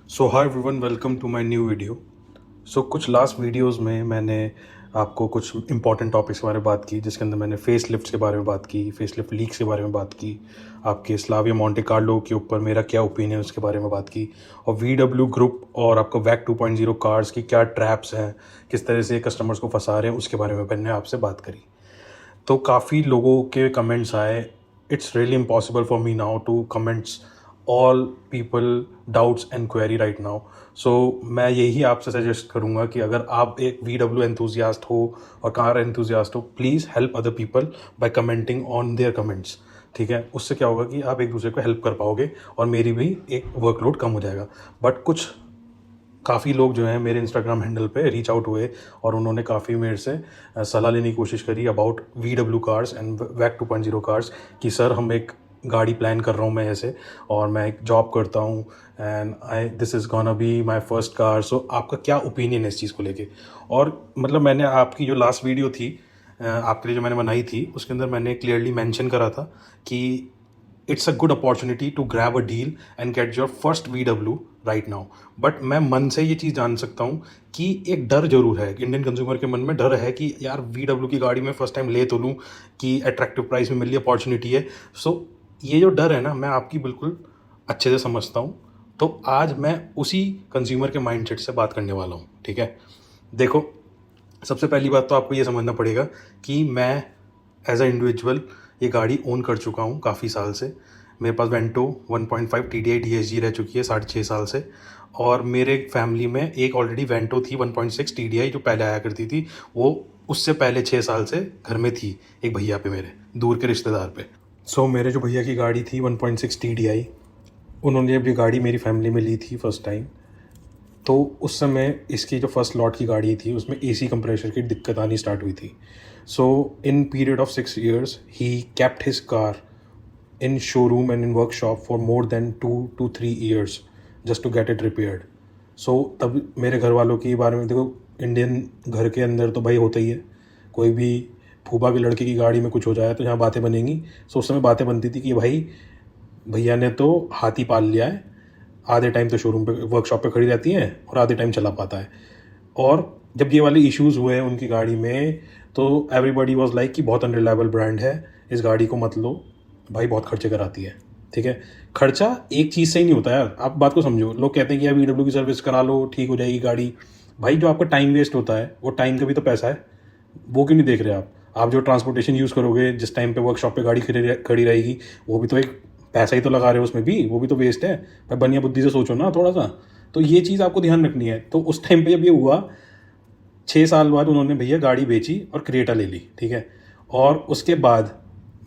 So hi everyone, welcome to my new video. So कुछ last videos में मैंने आपको कुछ इंपॉर्टेंट टॉपिक्स के बारे में बात की, जिसके अंदर मैंने फेस लिफ्ट के बारे में बात की, फेस लिफ्ट लीक्स के बारे में बात की, आपके स्लाविया मोंटे कार्लो के ऊपर मेरा क्या ओपिनियन उसके बारे में बात की, और VW ग्रुप और आपका वैक 2.0 कार्स की क्या ट्रैप्स हैं, किस तरह से कस्टमर्स को फंसा रहे हैं, उसके बारे में मैंने आपसे बात करी। तो काफ़ी लोगों के कमेंट्स आए। It's really impossible for me now to comments all people doubts and query right now. So मैं यही आपसे सजेस्ट करूँगा कि अगर आप एक VW एंथुजियास्ट हो और कार एंथुजियास्ट हो, please help other people by commenting on their comments. ठीक है, उससे क्या होगा कि आप एक दूसरे को हेल्प कर पाओगे और मेरी भी एक वर्कलोड कम हो जाएगा। बट कुछ काफ़ी लोग जो हैं मेरे इंस्टाग्राम हैंडल पे रीच आउट हुए और उन्होंने काफ़ी मेरे से सलाह लेने की कोशिश करी अबाउट VW कार्स एंड वैक 2.0 कार्स कि सर हम एक गाड़ी प्लान कर रहा हूँ मैं ऐसे, और मैं एक जॉब करता हूँ and this is gonna be my first car. So आपका क्या ओपिनियन है इस चीज़ को लेके। और मतलब मैंने आपकी जो लास्ट वीडियो थी आपके लिए जो मैंने बनाई थी, उसके अंदर मैंने क्लियरली मेंशन करा था कि it's a good opportunity to grab a deal and get your first VW right now. But मैं मन से ये चीज़ जान सकता हूँ कि एक डर जरूर है, इंडियन कंज्यूमर के मन में डर है कि यार VW की गाड़ी मैं फर्स्ट टाइम ले तो लूँ कि अट्रैक्टिव प्राइस में मिल रही अपॉर्चुनिटी है। सो ये जो डर है ना, मैं आपकी बिल्कुल अच्छे से समझता हूँ। तो आज मैं उसी कंज्यूमर के माइंडसेट से बात करने वाला हूँ। ठीक है, देखो, सबसे पहली बात तो आपको ये समझना पड़ेगा कि मैं एज अ इंडिविजुअल ये गाड़ी ओन कर चुका हूँ काफ़ी साल से। मेरे पास वेंटो 1.5 TDI DSG रह चुकी है 6.5 साल से, और मेरे फैमिली में एक ऑलरेडी वेंटो थी 1.6 TDI जो पहले आया करती थी, वो उससे पहले 6 साल से घर में थी एक भैया पे, मेरे दूर के रिश्तेदार पे। सो मेरे जो भैया की गाड़ी थी 1.6 TDI, उन्होंने जब ये गाड़ी मेरी फैमिली में ली थी फर्स्ट टाइम, तो उस समय इसकी जो फर्स्ट लॉट की गाड़ी थी उसमें AC कंप्रेशर की दिक्कत आनी स्टार्ट हुई थी। So in period of 6 years he kept his car in showroom and in workshop for more than 2 to 3 years just to get it repaired. So तब मेरे घर वालों के बारे में देखो, इंडियन घर के अंदर तो भाई होता ही है, कोई भी फूफा के लड़के की गाड़ी में कुछ हो जाए तो यहाँ बातें बनेंगी। सो उस समय बातें बनती थी कि भाई भैया ने तो हाथी पाल लिया है, आधे टाइम तो शोरूम पे वर्कशॉप पे खड़ी रहती हैं और आधे टाइम चला पाता है। और जब ये वाले इश्यूज़ हुए उनकी गाड़ी में, तो एवरीबॉडी वाज लाइक कि बहुत अनरिलायबल ब्रांड है, इस गाड़ी को मत लो भाई, बहुत खर्चे कराती है। ठीक है, खर्चा एक चीज़ से ही नहीं होता यार, आप बात को समझो। लोग कहते हैं कि यार VW की सर्विस करा लो ठीक हो जाएगी गाड़ी। भाई जो आपका टाइम वेस्ट होता है वो टाइम का भी तो पैसा है, वो क्यों नहीं देख रहे आप जो ट्रांसपोर्टेशन यूज़ करोगे, जिस टाइम पे वर्कशॉप पे गाड़ी खड़ी रहेगी, वो भी तो एक पैसा ही तो लगा रहे हो उसमें भी, वो भी तो वेस्ट है भाई। बनिया बुद्धि से सोचो ना थोड़ा सा। तो ये चीज़ आपको ध्यान रखनी है। तो उस टाइम पे जब ये हुआ, 6 साल बाद उन्होंने भैया गाड़ी बेची और क्रेटा ले ली। ठीक है, और उसके बाद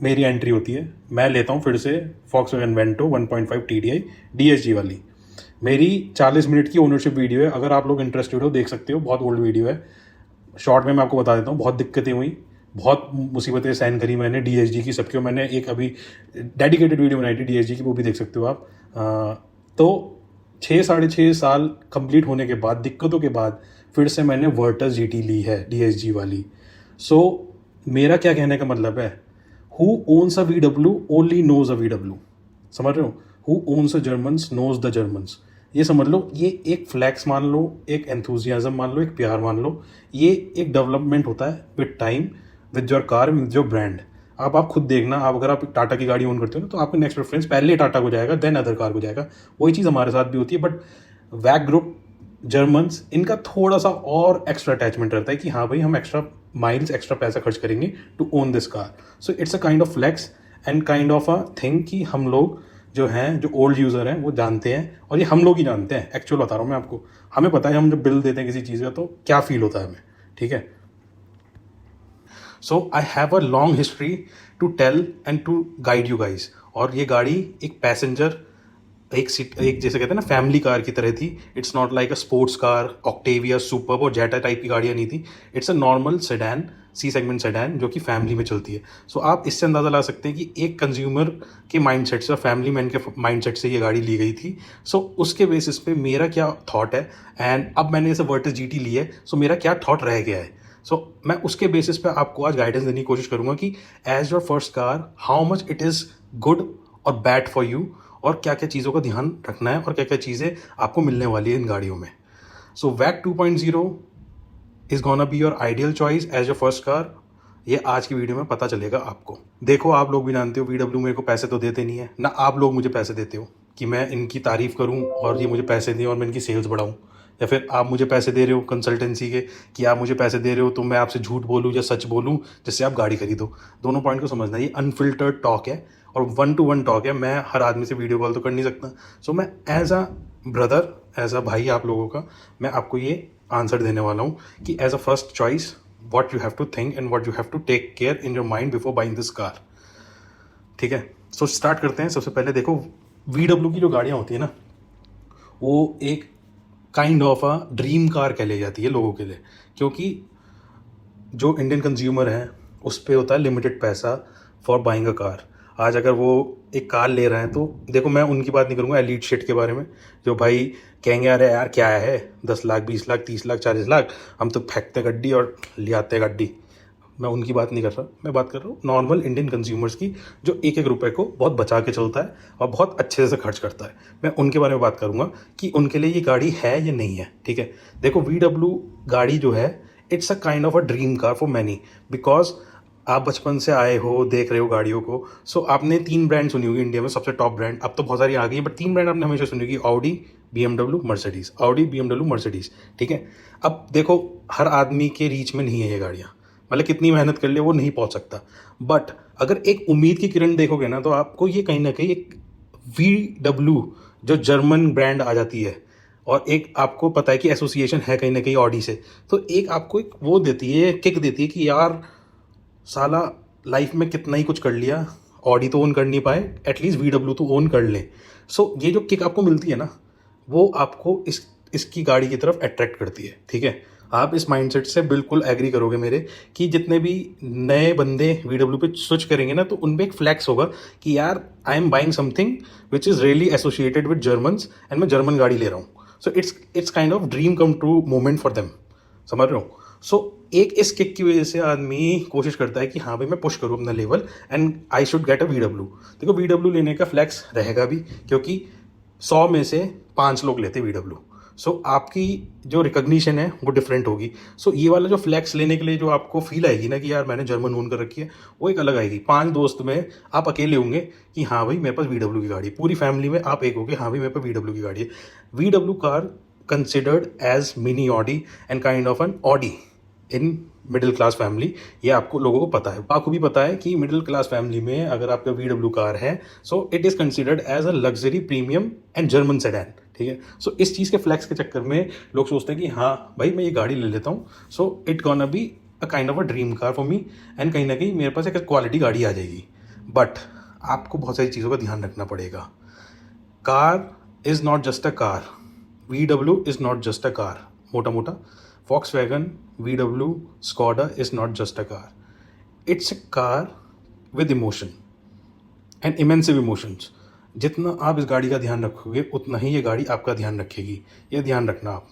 मेरी एंट्री होती है, मैं लेता हूँ फिर से Volkswagen वेंटो 1.5 TDI DSG वाली। मेरी 40 मिनट की ओनरशिप वीडियो है, अगर आप लोग इंटरेस्टेड हो देख सकते हो, बहुत ओल्ड वीडियो है। शॉर्ट में मैं आपको बता देता हूँ, बहुत दिक्कतें हुई, बहुत मुसीबतें सहन करी मैंने DSG की सबकी। मैंने एक अभी डेडिकेटेड वीडियो बनाई थी DSG की, वो भी देख सकते हो आप। तो 6 साढ़े 6 साल कंप्लीट होने के बाद, दिक्कतों के बाद, फिर से मैंने वर्टस GT ली है DSG वाली। सो मेरा क्या कहने का मतलब है, who owns a VW only knows a VW। समझ रहे हो, who owns a Germans knows the Germans. ये समझ लो, ये एक फ्लैक्स मान लो, एक एंथुजियाज्म मान लो, एक प्यार मान लो। ये एक डेवलपमेंट होता है with time, with your car, with your brand. आप खुद देखना, आप अगर आप टाटा की गाड़ी ओन करते हो ना, तो आपका नेक्स्ट प्रेफरेंस पहले टाटा को जाएगा, देन अदर कार को जाएगा। वही चीज़ हमारे साथ भी होती है। बट वैक ग्रुप, जर्मन्स, इनका थोड़ा सा और एक्स्ट्रा अटैचमेंट रहता है कि हाँ भाई हम एक्स्ट्रा माइल्स, एक्स्ट्रा पैसा खर्च करेंगे to own this car. So it's a kind of flex and kind of a thing कि हम लोग जो हैं, जो ओल्ड यूज़र हैं, वो जानते हैं, और ये हम लोग ही जानते हैं। एक्चुअल बता रहा हूँ मैं आपको, हमें पता है हम जब बिल देते हैं किसी चीज़ का तो क्या फील होता है हमें। ठीक है, so I have a long history to tell and to guide you guys. और ये गाड़ी एक पैसेंजर, एक सीट, एक जैसे कहते हैं ना फैमिली कार की तरह थी। It's not like a sports car, Octavia, super और जेटा टाइप की गाड़ियाँ नहीं थी। It's a normal sedan, C segment sedan, जो कि फैमिली में चलती है। सो आप इससे अंदाज़ा ला सकते हैं कि एक कंज्यूमर के माइंडसेट से, फैमिली मैन के माइंडसेट से ये गाड़ी ली गई थी। सो उसके बेसिस पे मेरा क्या थॉट है, एंड अब मैंने इसे वर्टस GT ली है, सो मेरा क्या थॉट रह गया है। सो मैं उसके बेसिस पे आपको आज गाइडेंस देने की कोशिश करूंगा कि as your first car, how much it is good और बैड फॉर यू, और क्या क्या चीज़ों का ध्यान रखना है और क्या क्या चीज़ें आपको मिलने वाली है इन गाड़ियों में। So VAG 2.0 is gonna be your ideal choice as your first car. ये आज की वीडियो में पता चलेगा आपको। देखो, आप लोग भी जानते हो VW मेरे को पैसे तो देते नहीं है ना, आप लोग मुझे पैसे देते हो कि मैं इनकी तारीफ़ करूं और ये मुझे पैसे दें और मैं इनकी सेल्स बढ़ाऊं, या फिर आप मुझे पैसे दे रहे हो कंसल्टेंसी के कि आप मुझे पैसे दे रहे हो तो मैं आपसे झूठ बोलूं या सच बोलूं जिससे आप गाड़ी खरीदो। दोनों पॉइंट को समझना है। ये अनफिल्टर्ड टॉक है और 1-to-1 टॉक है। मैं हर आदमी से वीडियो कॉल तो कर नहीं सकता। सो मैं as a brother, as a भाई आप लोगों का, मैं आपको ये आंसर देने वाला हूँ कि as a first choice what you have to think and what you have to take care in your mind before buying this car। ठीक है, सो स्टार्ट करते हैं। सबसे पहले देखो, VW की जो गाड़ियाँ होती है ना, वो एक kind of a dream car कह ली जाती है लोगों के लिए, क्योंकि जो इंडियन कंज्यूमर है उस पर होता है लिमिटेड पैसा फॉर बाइंग अ कार। आज अगर वो एक कार ले रहे हैं तो देखो, मैं उनकी बात नहीं करूँगा एलीट शिट के बारे में, जो भाई कहेंगे अरे यार क्या है 10 लाख 20 लाख 30 लाख 40 लाख, हम तो फेंकते गड्डी और ले आते गड्डी। मैं उनकी बात नहीं कर रहा, मैं बात कर रहा हूँ नॉर्मल इंडियन कंज्यूमर्स की, जो एक एक रुपये को बहुत बचा के चलता है और बहुत अच्छे से खर्च करता है। मैं उनके बारे में बात करूँगा कि उनके लिए ये गाड़ी है या नहीं है। ठीक है, देखो VW गाड़ी जो है, it's a kind of a dream car for many, because आप बचपन से आए हो, देख रहे हो गाड़ियों को। सो आपने 3 ब्रांड सुनी होगी इंडिया में, सबसे टॉप ब्रांड, अब तो बहुत सारी आ गई है, बट 3 ब्रांड आपने हमेशा सुनी होगी, Audi, BMW, Mercedes. Audi, BMW, Mercedes. ठीक है, अब देखो हर आदमी के रीच में नहीं है ये गाड़ियाँ, मतलब कितनी मेहनत कर ले वो नहीं पहुँच सकता। बट अगर एक उम्मीद की किरण देखोगे ना, तो आपको ये कहीं ना कहीं एक VW जो जर्मन ब्रांड आ जाती है, और एक आपको पता है कि एसोसिएशन है कहीं ना कहीं ऑडी से, तो एक आपको एक वो देती है, किक देती है कि यार साला लाइफ में कितना ही कुछ कर लिया, ऑडी तो ओन कर नहीं पाए, एटलीस्ट VW तो ओन कर ले। सो ये जो किक आपको मिलती है ना, वो आपको इसकी गाड़ी की तरफ अट्रैक्ट करती है। ठीक है, आप इस माइंडसेट से बिल्कुल एग्री करोगे मेरे कि जितने भी नए बंदे VW पे स्विच करेंगे ना, तो उनमें एक फ्लैक्स होगा कि यार I am buying something which is really associated with Germans and मैं जर्मन गाड़ी ले रहा हूँ। So it's kind of dream come true moment for them, समझ रहे हो। सो एक इस किक की वजह से आदमी कोशिश करता है कि हाँ भाई मैं पुश करूँ अपना level and I should get a VW। देखो VW लेने का फ्लैक्स रहेगा भी, क्योंकि 100 में से 5 लोग लेते VW। सो आपकी जो रिकग्निशन है वो डिफरेंट होगी। सो ये वाला जो फ्लैक्स लेने के लिए जो आपको फील आएगी ना कि यार मैंने जर्मन ओन कर रखी है, वो एक अलग आएगी। 5 दोस्त में आप अकेले होंगे कि हाँ भाई मेरे पास VW की गाड़ी, पूरी फैमिली में आप एक होगे हाँ भाई मेरे पास VW की गाड़ी है। VW car considered as mini Audi and kind of an Audi in middle class family. ये आपको लोगों को पता है, आपको भी पता है कि मिडिल क्लास फैमिली में अगर आपका VW कार है, so it is considered as a luxury premium and German sedan. ठीक है, सो इस चीज़ के फ्लैक्स के चक्कर में लोग सोचते हैं कि हाँ भाई मैं ये गाड़ी ले लेता हूँ, सो it gonna be a kind of a dream car for me and कहीं ना कहीं मेरे पास एक क्वालिटी गाड़ी आ जाएगी। बट आपको बहुत सारी चीज़ों का ध्यान रखना पड़ेगा। Car is not just a car, VW is not just a car, मोटा मोटा Volkswagen, VW, Skoda is not just a car. It's a car with emotion and immense emotions। जितना आप इस गाड़ी का ध्यान रखोगे उतना ही ये गाड़ी आपका ध्यान रखेगी। ये ध्यान रखना आप,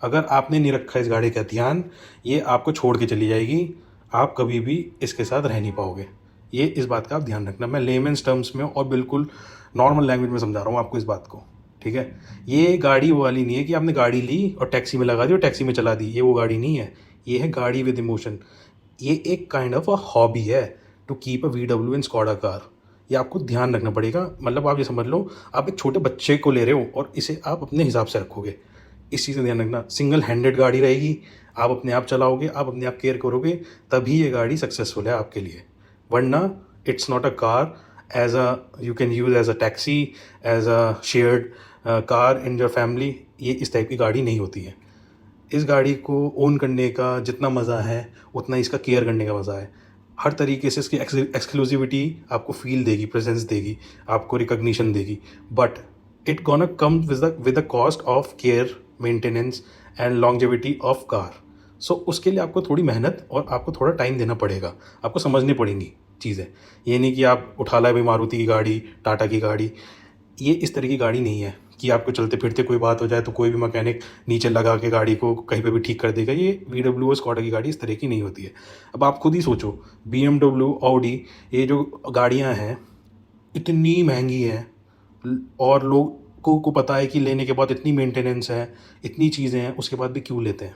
अगर आपने नहीं रखा इस गाड़ी का ध्यान, ये आपको छोड़ के चली जाएगी, आप कभी भी इसके साथ रह नहीं पाओगे। ये इस बात का आप ध्यान रखना। मैं लेमेंस टर्म्स में और बिल्कुल नॉर्मल लैंग्वेज में समझा रहा हूँ आपको इस बात को। ठीक है, ये गाड़ी वो वाली नहीं है कि आपने गाड़ी ली और टैक्सी में लगा दी और टैक्सी में चला दी, ये वो गाड़ी नहीं है। ये है गाड़ी विद इमोशन। ये एक काइंड ऑफ अ हॉबी है to keep a VW and Skoda car. ये आपको ध्यान रखना पड़ेगा। मतलब आप ये समझ लो, आप एक छोटे बच्चे को ले रहे हो और इसे आप अपने हिसाब से रखोगे। इस चीज़ का ध्यान रखना। सिंगल हैंडेड गाड़ी रहेगी, आप अपने आप चलाओगे, आप अपने आप केयर करोगे, तभी ये गाड़ी सक्सेसफुल है आपके लिए। वरना it's not a car as a you can use as a taxi, as a shared car in your family. ये इस टाइप की गाड़ी नहीं होती है। इस गाड़ी को ओन करने का जितना मज़ा है उतना इसका केयर करने का मज़ा है। हर तरीके से इसकी एक्सक्लूसिविटी आपको फील देगी, प्रेजेंस देगी, आपको रिकग्निशन देगी। But it gonna come with the cost of care, maintenance and longevity of car. So उसके लिए आपको थोड़ी मेहनत और आपको थोड़ा टाइम देना पड़ेगा, आपको समझनी पड़ेंगी चीज़ें। ये नहीं कि आप उठा लाए भाई मारुति की गाड़ी, टाटा की गाड़ी। ये इस तरह की गाड़ी नहीं है कि आपको चलते फिरते कोई बात हो जाए तो कोई भी मैकेनिक नीचे लगा के गाड़ी को कहीं पे भी ठीक कर देगा। ये VW और स्कॉडा की गाड़ी इस तरह की नहीं होती है। अब आप खुद ही सोचो, BMW, ऑडी, ये जो गाड़ियाँ हैं इतनी महंगी हैं, और लोगों को पता है कि लेने के बाद इतनी मेंटेनेंस है, इतनी चीज़ें हैं, उसके बाद भी क्यों लेते हैं?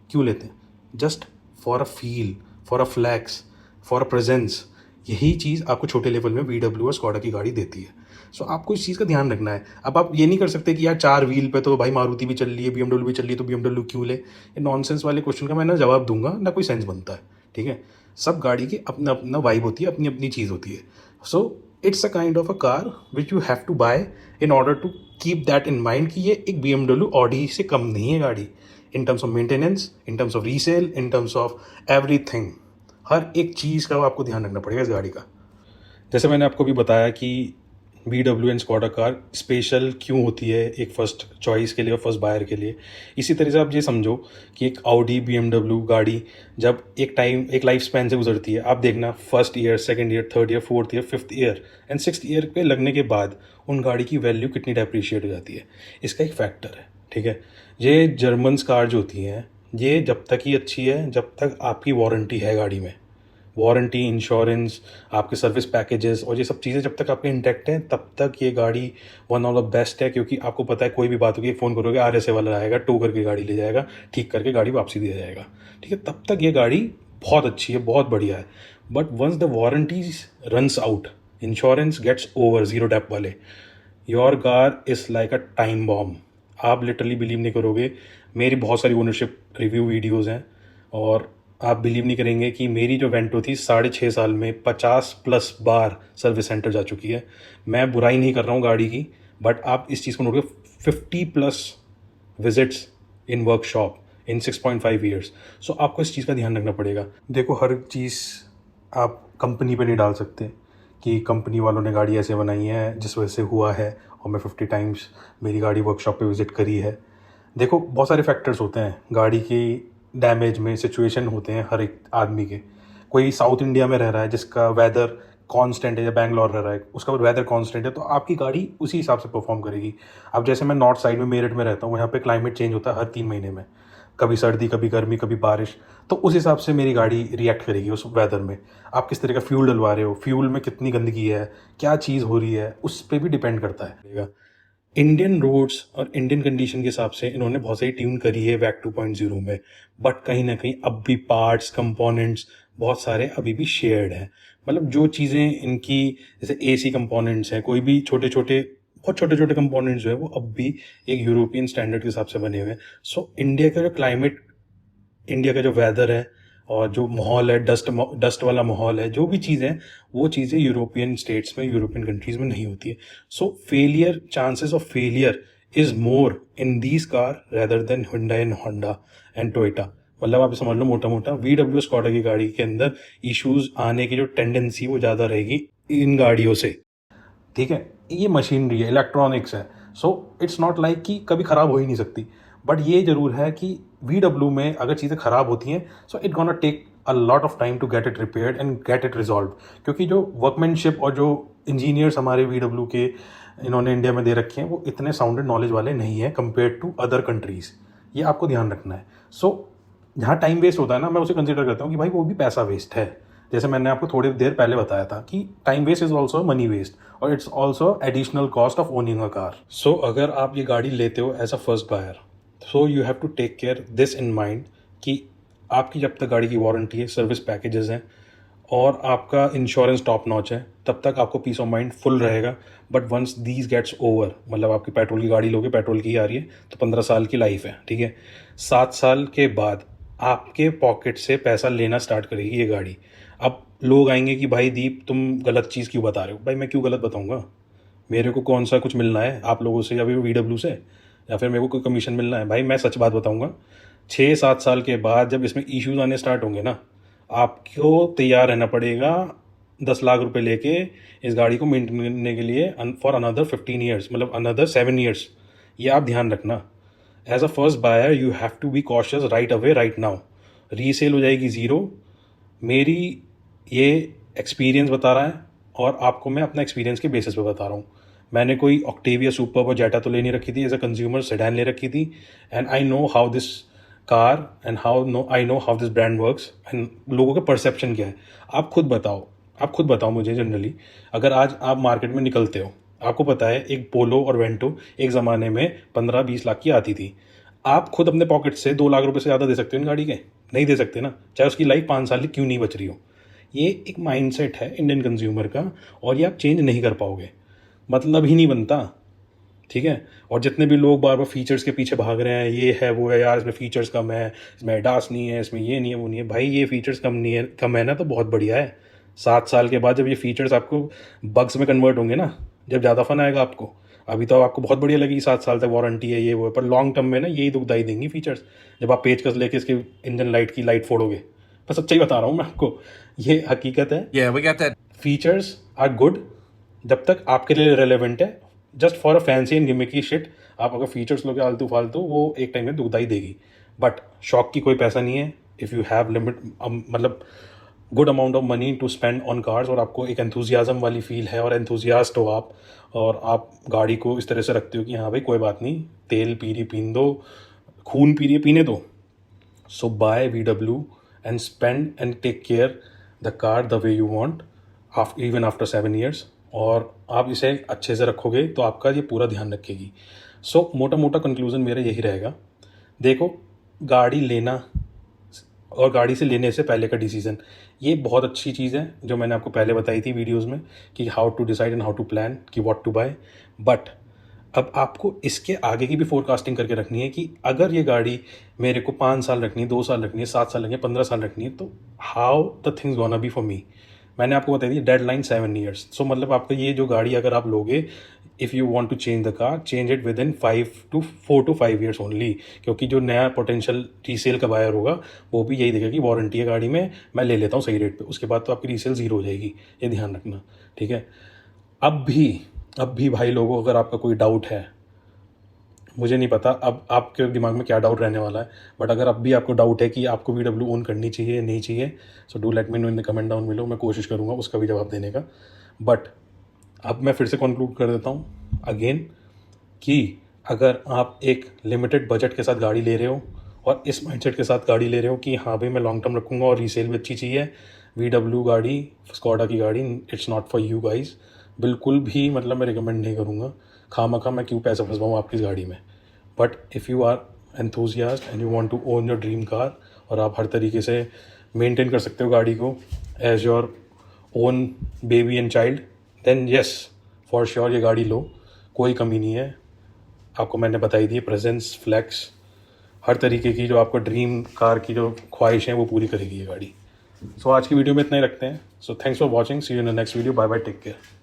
क्यों लेते हैं? Just for a feel, for a flex, for a presence. यही चीज़ आपको छोटे लेवल में VW और स्कॉडा की गाड़ी देती है। सो आपको इस चीज़ का ध्यान रखना है। अब आप ये नहीं कर सकते कि यार 4 व्हील पे तो भाई मारुति भी चल रही है, BMW भी चल रही है, तो BMW क्यों ले? ये नॉनसेंस वाले क्वेश्चन का मैं ना जवाब दूंगा ना कोई सेंस बनता है। ठीक है, सब गाड़ी की अपना अपना वाइब होती है, अपनी अपनी चीज़ होती है। So it's a kind of a car which you have to buy in order to keep that in mind कि ये एक BMW ऑडी से कम नहीं है गाड़ी, in terms of maintenance, in terms of resale, in terms of everything. हर एक चीज़ का आपको ध्यान रखना पड़ेगा इस गाड़ी का। जैसे मैंने आपको भी बताया कि BMW and Skoda car special क्यों होती है एक फ़र्स्ट चॉइस के लिए और फर्स्ट बायर के लिए। इसी तरह से आप ये समझो कि एक ऑडी BMW गाड़ी जब एक लाइफ स्पैन से गुजरती है, आप देखना first year, second year, third year, fourth year, fifth year and sixth year पे लगने के बाद उन गाड़ी की वैल्यू कितनी डेप्रिशिएट हो जाती है, इसका एक फैक्टर है। ठीक है, ये जर्मन कार जो होती हैं, ये जब तक ही अच्छी है जब तक आपकी वारंटी है गाड़ी में। वारंटी, इंश्योरेंस, आपके सर्विस पैकेजेस और ये सब चीज़ें जब तक आपके इंटैक्ट हैं तब तक ये गाड़ी वन ऑफ द बेस्ट है। क्योंकि आपको पता है कोई भी बात होगी, फ़ोन करोगे, RSA वाला आएगा, टो करके गाड़ी ले जाएगा, ठीक करके गाड़ी वापसी दिया जाएगा। ठीक है, तब तक ये गाड़ी बहुत अच्छी है, बहुत बढ़िया है। But once the warranties runs out, insurance gets over, zero dep वाले, your car is like a time bomb. आप लिटरली बिलीव नहीं करोगे, मेरी बहुत सारी ओनरशिप रिव्यू वीडियोज़ हैं और आप बिलीव नहीं करेंगे कि मेरी जो वेंटो थी 6.5 साल में 50+ बार सर्विस सेंटर जा चुकी है। मैं बुराई नहीं कर रहा हूँ गाड़ी की, बट आप इस चीज़ को नोट करो, 50+ visits in workshop in 6.5 years. So आपको इस चीज़ का ध्यान रखना पड़ेगा। देखो, हर चीज़ आप कंपनी पे नहीं डाल सकते कि कंपनी वालों ने गाड़ी ऐसे बनाई है जिस वजह से हुआ है और मैं 50 टाइम्स मेरी गाड़ी वर्कशॉप पे विज़िट करी है। देखो, बहुत सारे फैक्टर्स होते हैं गाड़ी की डैमेज में, सिचुएशन होते हैं हर एक आदमी के। कोई साउथ इंडिया में रह रहा है जिसका वेदर कांस्टेंट है, या बैंगलोर रह रहा है उसका वेदर कांस्टेंट है, तो आपकी गाड़ी उसी हिसाब से परफॉर्म करेगी। अब जैसे मैं नॉर्थ साइड में मेरठ में रहता हूँ, यहाँ पे क्लाइमेट चेंज होता है हर 3 महीने में, कभी सर्दी, कभी गर्मी, कभी बारिश, तो उस हिसाब से मेरी गाड़ी रिएक्ट करेगी उस वेदर में। आप किस तरह का फ्यूल डलवा रहे हो, फ्यूल में कितनी गंदगी है, क्या चीज़ हो रही है, उस पर भी डिपेंड करता है। इंडियन रोड्स और इंडियन कंडीशन के हिसाब से इन्होंने बहुत सारी ट्यून करी है वैक 2.0 में, बट कहीं ना कहीं अब भी पार्ट्स, कंपोनेंट्स बहुत सारे अभी भी शेयर्ड हैं। मतलब जो चीज़ें इनकी, जैसे AC कंपोनेंट्स हैं, कोई भी छोटे छोटे, बहुत छोटे छोटे कंपोनेंट्स जो है वो अब भी एक यूरोपियन स्टैंडर्ड के हिसाब से बने हुए हैं। सो इंडिया का जो क्लाइमेट, इंडिया का जो वेदर है और जो माहौल है, डस्ट वाला माहौल है, जो भी चीज़ें हैं, वो चीज़ें यूरोपियन स्टेट्स में, यूरोपियन कंट्रीज़ में नहीं होती है। सो failure, chances of failure is more in these car rather than Hyundai and Honda and Toyota. मतलब आप समझ लो मोटा मोटा VW स्कॉडा की गाड़ी के अंदर इश्यूज आने की जो टेंडेंसी वो ज़्यादा रहेगी इन गाड़ियों से। ठीक है, ये मशीनरी है, इलेक्ट्रॉनिक्स है, सो इट्स नॉट लाइक कि कभी ख़राब हो ही नहीं सकती। बट ये ज़रूर है कि VW में अगर चीज़ें ख़राब होती हैं, so it gonna take a lot of time to get it repaired and get it resolve. क्योंकि जो वर्कमैनशिप और जो इंजीनियर्स हमारे VW के इन्होंने इंडिया में दे रखे हैं, वो इतने साउंडेड नॉलेज वाले नहीं हैं कंपेयर टू अदर कंट्रीज़। ये आपको ध्यान रखना है। सो जहाँ टाइम वेस्ट होता है ना, मैं उसे कंसिडर करता हूँ कि भाई वो भी पैसा वेस्ट है। जैसे मैंने आपको थोड़ी देर पहले बताया था कि time waste is also money waste और it's also additional cost of owning a car. So अगर आप ये गाड़ी लेते हो as a first buyer, so you have to take care this in mind कि आपकी जब तक गाड़ी की वारंटी है, सर्विस पैकेजेस हैं और आपका इंश्योरेंस टॉप नॉच है, तब तक आपको पीस ऑफ माइंड फुल रहेगा। But once these gets over, मतलब आपकी पेट्रोल की गाड़ी लोगे, पेट्रोल की आ रही है तो 15 साल की लाइफ है, ठीक है, 7 साल के बाद आपके पॉकेट से पैसा लेना स्टार्ट करेगी ये गाड़ी। अब लोग आएंगे कि भाई दीप तुम गलत चीज़ क्यों बता रहे हो। भाई मैं क्यों गलत बताऊंगा, मेरे को कौन सा कुछ मिलना है आप लोगों से या फिर VW से, या फिर मेरे को कोई कमीशन मिलना है। भाई मैं सच बात बताऊंगा, 6-7 साल के बाद जब इसमें इश्यूज आने स्टार्ट होंगे ना, आपको तैयार रहना पड़ेगा 10 लाख रुपए लेके इस गाड़ी को मेंटेन करने के लिए फॉर अनदर 15 ईयर्स, मतलब अनदर 7 ईयर्स। ये आप ध्यान रखना। As a first buyer you have to be cautious right away, right now. Resale हो जाएगी ज़ीरो। मेरी ये एक्सपीरियंस बता रहा है और आपको मैं अपना एक्सपीरियंस के बेसिस पे बता रहा हूँ। मैंने कोई ऑक्टेविया सुपर और जेटा तो ले नहीं रखी थी, एज अ कंज्यूमर सेडान ले रखी थी। And I know how this car and I know how this brand works and लोगों का परसेप्शन क्या है। आप खुद बताओ मुझे, जनरली अगर आज आप मार्केट में निकलते हो, आपको पता है एक पोलो और वेंटो एक ज़माने में 15-20 लाख की आती थी। आप खुद अपने पॉकेट से 2 लाख रुपए से ज़्यादा दे सकते हो इन गाड़ी के? नहीं दे सकते ना, चाहे उसकी लाइफ 5 साल की क्यों नहीं बच रही हो। ये एक माइंडसेट है इंडियन कंज्यूमर का, और ये आप चेंज नहीं कर पाओगे, मतलब ही नहीं बनता, ठीक है। और जितने भी लोग बार बार फीचर्स के पीछे भाग रहे हैं, ये है वो है, यार इसमें फीचर्स कम है, इसमें एडास नहीं है, इसमें ये नहीं है वो नहीं है, भाई ये फीचर्स कम है ना तो बहुत बढ़िया है। 7 साल के बाद जब ये फीचर्स आपको बग्स में कन्वर्ट होंगे ना, जब ज़्यादा फन आएगा आपको। अभी तो आपको बहुत बढ़िया लगेगी, 7 साल तक वारंटी है ये वो है, पर लॉन्ग टर्म में ना यही दुखदाई देंगी फीचर्स, जब आप पेचकस लेके इसके इंजन लाइट की लाइट फोड़ोगे। बस सच्चाई बता रहा हूँ मैं आपको, ये हकीकत है। Yeah, we got that. Features are good जब तक आपके लिए रेलेवेंट है, just for a fancy and gimmicky shit. आप अगर फीचर्स लोगे आलतू फालतू, वो एक टाइम में दुखदाई देगी, बट शौक की कोई पैसा नहीं है। इफ़ यू हैव लिमिट, मतलब good amount of money to spend on cars, और आपको एक एंथुजियाज़म वाली फील है और एंथुजियास्ट हो आप, और आप गाड़ी को इस तरह से रखते हो कि हाँ भाई कोई बात नहीं, तेल पी रही पीन दो, खून पी रही पीने दो, सो bye VW and spend and take care the car the way you want even after 7 years, और आप इसे अच्छे से रखोगे तो आपका ये पूरा ध्यान रखेगी। सो मोटा मोटा कंक्लूज़न मेरा यही रहेगा, देखो गाड़ी लेना और गाड़ी से लेने से पहले का डिसीज़न, ये बहुत अच्छी चीज़ है जो मैंने आपको पहले बताई थी वीडियोज़ में, कि how to decide and how to plan कि व्हाट टू बाय। बट अब आपको इसके आगे की भी फोरकास्टिंग करके रखनी है कि अगर ये गाड़ी मेरे को 5 साल रखनी है, 2 साल रखनी है, 7 साल रखनी है, 15 साल रखनी है, तो how the things gonna be for me. मैंने आपको बताई थी डेडलाइन 7 ईयर्स। सो मतलब आपका ये जो गाड़ी अगर आप लोगे, if you want to change the car, change it within 4 to 5 years only, क्योंकि जो नया पोटेंशियल रीसेल का बायर होगा वो भी यही देखेगा कि वारंटी है गाड़ी में, मैं ले लेता हूँ सही रेट पे, उसके बाद तो आपकी रीसेल ज़ीरो हो जाएगी, ये ध्यान रखना, ठीक है। अब भी भाई लोगों, अगर आपका कोई डाउट है, मुझे नहीं पता अब आपके दिमाग में क्या डाउट रहने वाला है, बट अगर अब भी आपको डाउट है कि आपको VW ओन करनी चाहिए नहीं चाहिए, so do let me know in the comment down below, मैं कोशिश करूँगा उसका भी जवाब देने का। बट अब मैं फिर से कंक्लूड कर देता हूँ अगेन, कि अगर आप एक लिमिटेड बजट के साथ गाड़ी ले रहे हो और इस माइंडसेट के साथ गाड़ी ले रहे हो कि हाँ भाई मैं लॉन्ग टर्म रखूँगा और रीसेल भी अच्छी चाहिए, VW गाड़ी, स्कॉडा की गाड़ी, it's not for you guys, बिल्कुल भी, मतलब मैं रिकमेंड नहीं करूँगा। खामखा मैं क्यों पैसे फंसवाऊँ आपकी इस गाड़ी में। But if you are enthusiast and you want to own your dream car, और आप हर तरीके से मेंटेन कर सकते हो गाड़ी को as your own baby and child, then yes for sure ये गाड़ी लो, कोई कमी नहीं है। आपको मैंने बताई दी प्रेजेंस, फ्लैक्स, हर तरीके की जो आपका ड्रीम कार की जो ख्वाहिश है वो पूरी करेगी ये गाड़ी। सो आज की वीडियो में इतना ही रखते हैं। So thanks for watching, see you in the next video, bye bye, take care.